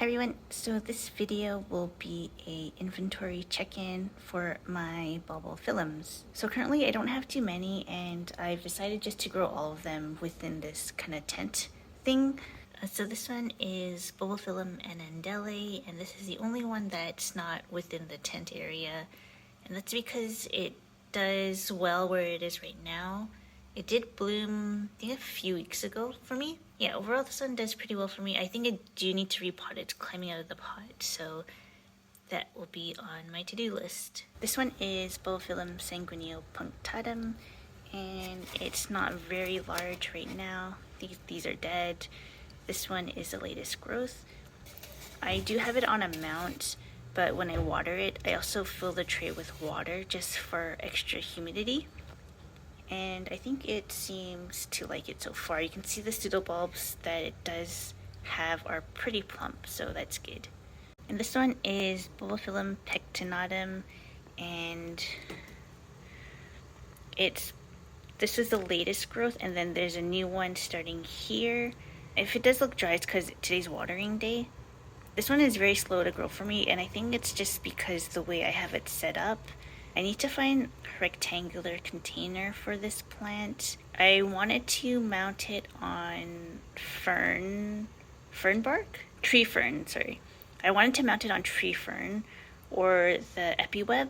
Hi everyone, so this video will be a inventory check-in for my Bulbophyllums. So currently I don't have too many and I've decided just to grow all of them within this kind of tent thing. So this one is Bulbophyllum annandalei, and this is the only one that's not within the tent area, and that's because it does well where it is right now. It did bloom, I think, a few weeks ago for me. Yeah, overall this one does pretty well for me. I think I do need to repot it. It's climbing out of the pot, so that will be on my to-do list. This one is Bulbophyllum sangineopunctatum, and it's not very large right now. These are dead. This one is the latest growth. I do have it on a mount, but when I water it, I also fill the tray with water just for extra humidity. And I think it seems to like it so far. You can see the pseudobulbs that it does have are pretty plump, so that's good. And this one is Bulbophyllum pectinatum, and this is the latest growth, and then there's a new one starting here. If it does look dry, it's because today's watering day. This one is very slow to grow for me, and I think it's just because the way I have it set up. I need to find a rectangular container for this plant. I wanted to mount it on tree fern, sorry. I wanted to mount it on tree fern or the epiweb,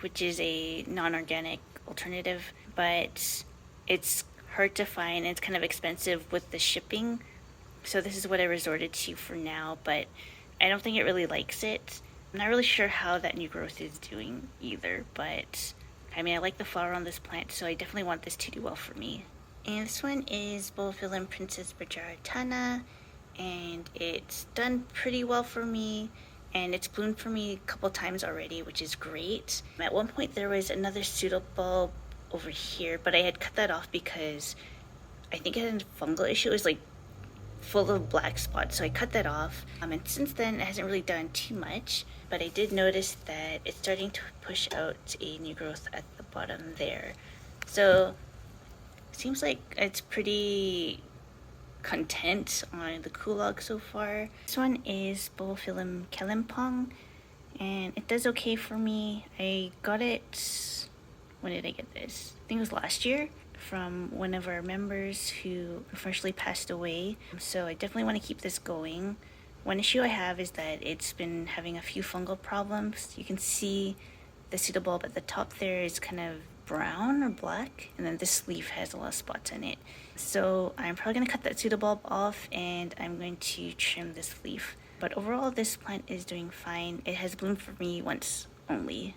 which is a non-organic alternative, but it's hard to find and it's kind of expensive with the shipping. So this is what I resorted to for now, but I don't think it really likes it. I'm not really sure how that new growth is doing either, but I mean, I like the flower on this plant, so I definitely want this to do well for me. And this one is Bulbophyllum Princess Bejaratana, and it's done pretty well for me, and it's bloomed for me a couple times already, which is great. At one point there was another pseudobulb over here, but I had cut that off because I think it had a fungal issue. It was like full of black spots, so I cut that off, and since then it hasn't really done too much, but I did notice that it's starting to push out a new growth at the bottom there. So it seems like it's pretty content on the kulog so far. This one is Bulbophyllum Kalimpong, and it does okay for me. I got it, when did I get this? I think it was last year, from one of our members who unfortunately passed away. So I definitely want to keep this going. One issue I have is that it's been having a few fungal problems. You can see the pseudobulb at the top there is kind of brown or black, and then this leaf has a lot of spots in it. So I'm probably going to cut that pseudobulb off, and I'm going to trim this leaf. But overall, this plant is doing fine. It has bloomed for me once only.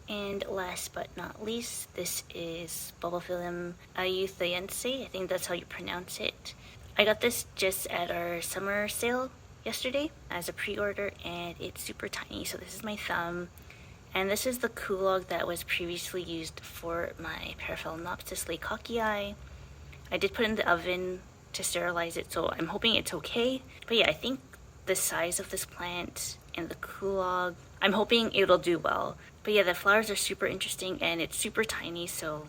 And last but not least, this is Bulbophyllum ayuthayense. I think that's how you pronounce it. I got this just at our summer sale yesterday as a pre-order, and it's super tiny. So this is my thumb, and this is the kulog that was previously used for my Paraphalaenopsis lecockii. I did put it in the oven to sterilize it, so I'm hoping it's okay. But yeah, I think the size of this plant and the kulog, I'm hoping it'll do well. But yeah, the flowers are super interesting and it's super tiny, so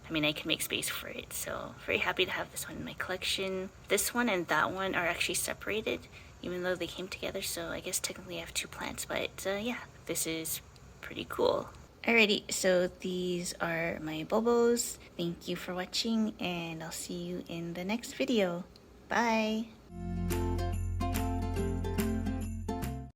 I mean, I can make space for it. So very happy to have this one in my collection. This one and that one are actually separated, even though they came together. So I guess technically I have two plants, but yeah, this is pretty cool. Alrighty, so these are my bulbos. Thank you for watching, and I'll see you in the next video. Bye!